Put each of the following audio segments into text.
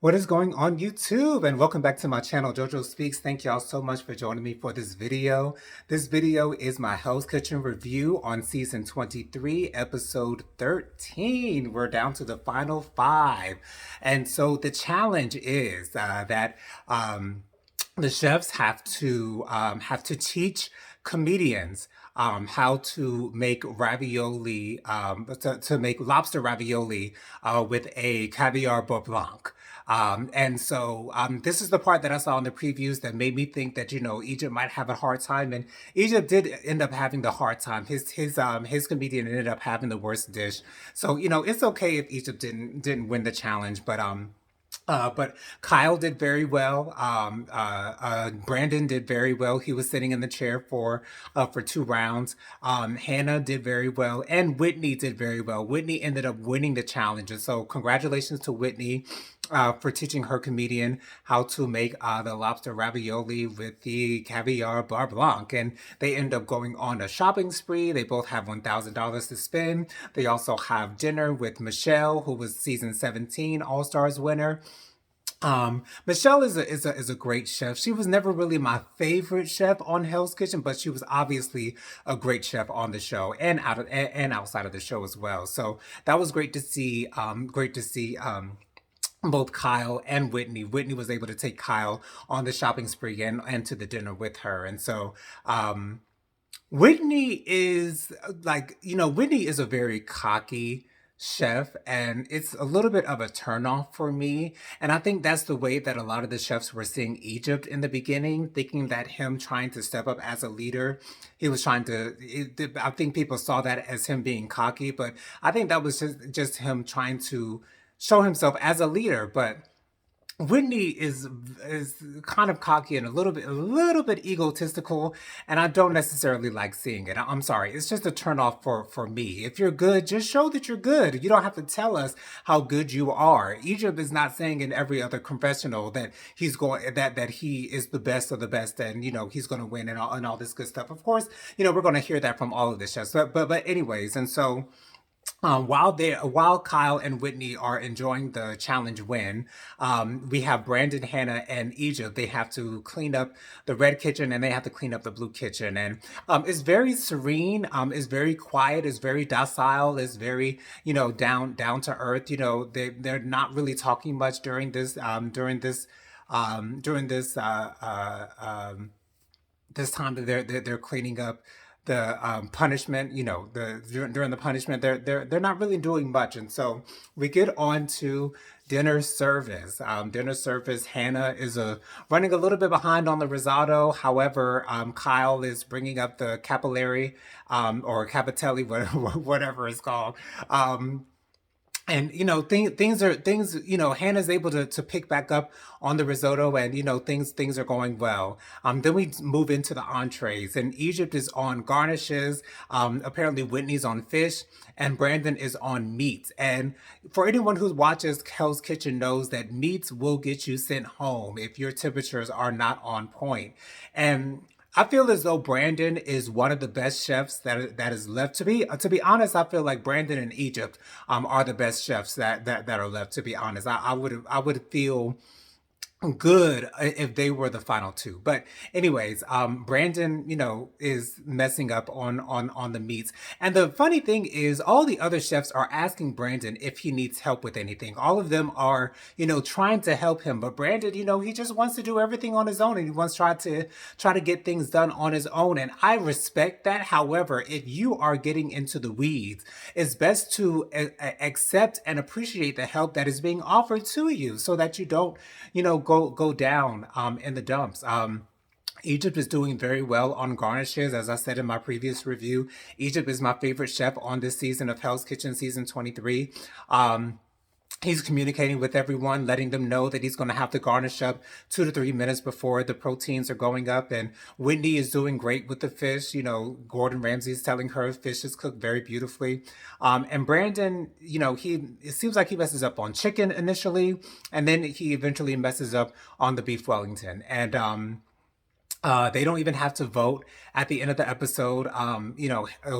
What is going on YouTube? And welcome back to my channel, JoJo Speaks. Thank y'all so much for joining me for this video. This video is my Hell's Kitchen review on season 23, episode 13. We're down to the final 5. And so the challenge is that the chefs have to teach comedians how to make ravioli, to make lobster ravioli with a caviar beurre blanc. This is the part that I saw in the previews that made me think that, Egypt might have a hard time. And Egypt did end up having the hard time. His comedian ended up having the worst dish. So, it's okay if Egypt didn't win the challenge, but Kyle did very well. Brandon did very well. He was sitting in the chair for 2 rounds. Hannah did very well, and Whitney did very well. Whitney ended up winning the challenge, and so congratulations to Whitney for teaching her comedian how to make the lobster ravioli with the caviar beurre blanc. And they end up going on a shopping spree. They both have $1,000 to spend. They also have dinner with Michelle, who was season 17 All Stars winner. Michelle is a great chef. She was never really my favorite chef on Hell's Kitchen, but she was obviously a great chef on the show and outside of the show as well. So that was great to see. Both Kyle and Whitney. Whitney was able to take Kyle on the shopping spree and to the dinner with her. And so Whitney is Whitney is a very cocky chef, and it's a little bit of a turnoff for me. And I think that's the way that a lot of the chefs were seeing Egypt in the beginning, thinking that him trying to step up as a leader, he was trying to. I think people saw that as him being cocky, but I think that was just him trying to show himself as a leader. But Whitney is kind of cocky and a little bit egotistical, and I don't necessarily like seeing it. I'm sorry, it's just a turn off for me. If you're good, just show that you're good. You don't have to tell us how good you are. Egypt is not saying in every other confessional that that he is the best of the best, and he's going to win and all this good stuff. Of course, we're going to hear that from all of the chefs. But anyways, and so. While Kyle and Whitney are enjoying the challenge win, we have Brandon, Hannah, and Egypt. They have to clean up the red kitchen and they have to clean up the blue kitchen. And it's very serene. It's very quiet. It's very docile. It's very down to earth. They're not really talking much this time that they're cleaning up the punishment. During the punishment, they're not really doing much. And so we get on to dinner service. Dinner service. Hannah is running a little bit behind on the risotto. However, Kyle is bringing up the capillary, or capitelli, whatever it's called. And things Hannah's able to pick back up on the risotto, and things are going well. Then we move into the entrees, and Egypt is on garnishes. Apparently Whitney's on fish, and Brandon is on meat. And for anyone who watches Hell's Kitchen knows that meats will get you sent home if your temperatures are not on point. And I feel as though Brandon is one of the best chefs that is left. To be honest, I feel like Brandon and Egypt are the best chefs that are left. To be honest, I would feel good if they were the final two. But anyways, Brandon, is messing up on the meats. And the funny thing is all the other chefs are asking Brandon if he needs help with anything. All of them are, trying to help him, but Brandon, he just wants to do everything on his own, and he wants to try to get things done on his own. And I respect that. However, if you are getting into the weeds, it's best to accept and appreciate the help that is being offered to you, so that you don't, go down in the dumps. Egypt is doing very well on garnishes. As I said in my previous review, Egypt is my favorite chef on this season of Hell's Kitchen, season 23. He's communicating with everyone, letting them know that he's going to have to garnish up 2 to 3 minutes before the proteins are going up. And Whitney is doing great with the fish. Gordon Ramsay is telling her fish is cooked very beautifully. And Brandon, it seems like he messes up on chicken initially, and then he eventually messes up on the beef Wellington. And They don't even have to vote at the end of the episode.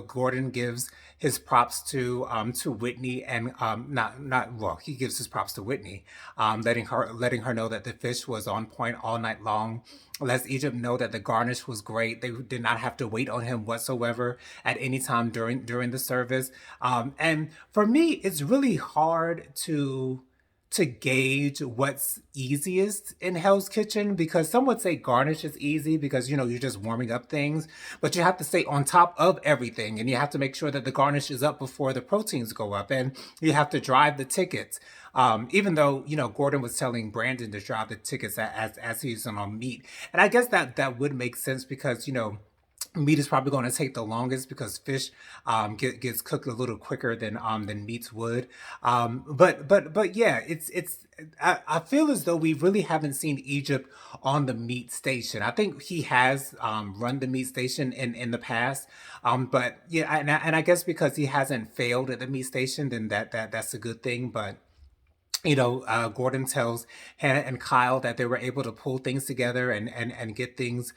Gordon gives his props to Whitney, and not well, he gives his props to Whitney, letting her know that the fish was on point all night long. Lets Egypt know that the garnish was great. They did not have to wait on him whatsoever at any time during the service. And for me, it's really hard to gauge what's easiest in Hell's Kitchen, because some would say garnish is easy because you're just warming up things, but you have to stay on top of everything, and you have to make sure that the garnish is up before the proteins go up, and you have to drive the tickets. Even though Gordon was telling Brandon to drive the tickets as he's on meat, and I guess that would make sense because meat is probably going to take the longest because fish gets cooked a little quicker than meats would. But yeah, I feel as though we really haven't seen Egypt on the meat station. I think he has run the meat station in the past, but yeah, and I guess because he hasn't failed at the meat station, then that's a good thing. But Gordon tells Hannah and Kyle that they were able to pull things together and get things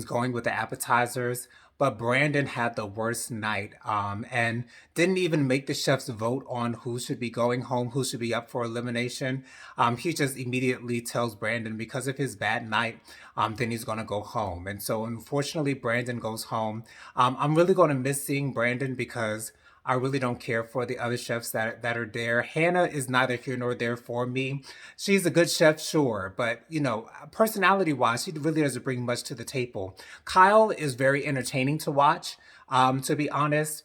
going with the appetizers. But Brandon had the worst night, and didn't even make the chefs vote on who should be going home, who should be up for elimination. He just immediately tells Brandon because of his bad night, then he's gonna go home. And so unfortunately, Brandon goes home. I'm really gonna miss seeing Brandon because I really don't care for the other chefs that are there. Hannah is neither here nor there for me. She's a good chef, sure, but personality wise, she really doesn't bring much to the table. Kyle is very entertaining to watch. To be honest,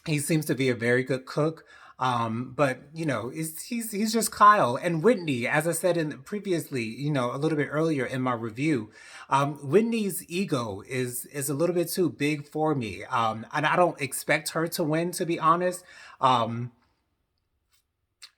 he seems to be a very good cook. But he's just Kyle and Whitney. As I said in previously, a little bit earlier in my review, Whitney's ego is a little bit too big for me. And I don't expect her to win, to be honest. Um,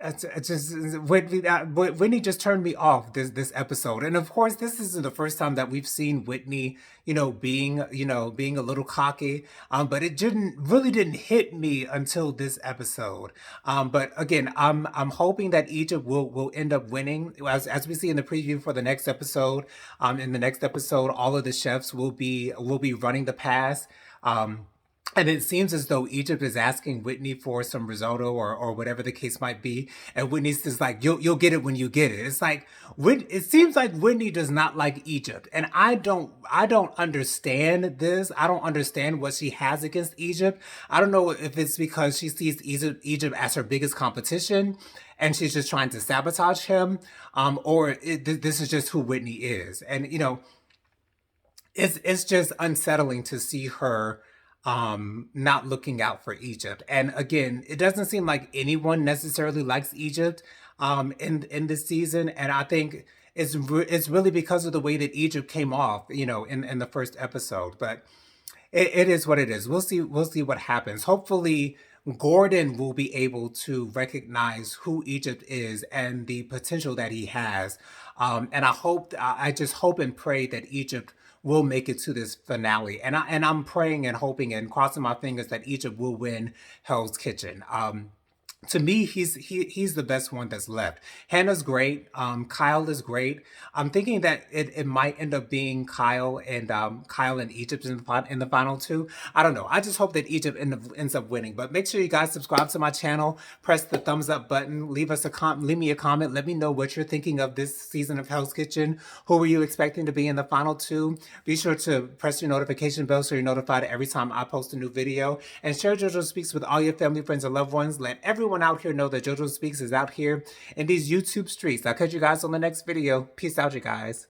it's just Whitney just turned me off this episode, and of course, this isn't the first time that we've seen Whitney, being a little cocky. But it didn't hit me until this episode. But again, I'm hoping that Egypt will end up winning, as we see in the preview for the next episode. In the next episode, all of the chefs will be running the pass. And it seems as though Egypt is asking Whitney for some risotto or whatever the case might be, and Whitney's just like, "You'll get it when you get it." It's like it seems like Whitney does not like Egypt, and I don't understand this. I don't understand what she has against Egypt. I don't know if it's because she sees Egypt as her biggest competition, and she's just trying to sabotage him, or this is just who Whitney is, and it's just unsettling to see her not looking out for Egypt. And again, it doesn't seem like anyone necessarily likes Egypt in this season, and I think it's really because of the way that Egypt came off, in the first episode. But it is what it is. We'll see what happens. Hopefully Gordon will be able to recognize who Egypt is and the potential that he has. And I just hope and pray that Egypt will make it to this finale. And I'm praying and hoping and crossing my fingers that Egypt will win Hell's Kitchen. To me, he's the best one that's left. Hannah's great. Kyle is great. I'm thinking that it might end up being Kyle and Egypt in the final two. I don't know. I just hope that Egypt ends up winning. But make sure you guys subscribe to my channel, press the thumbs up button, leave me a comment. Let me know what you're thinking of this season of Hell's Kitchen. Who were you expecting to be in the final two? Be sure to press your notification bell so you're notified every time I post a new video, and share JoJo Speaks with all your family, friends, and loved ones. Let everyone out here know that JoJo Speaks is out here in these YouTube streets. I'll catch you guys on the next video. Peace out, you guys.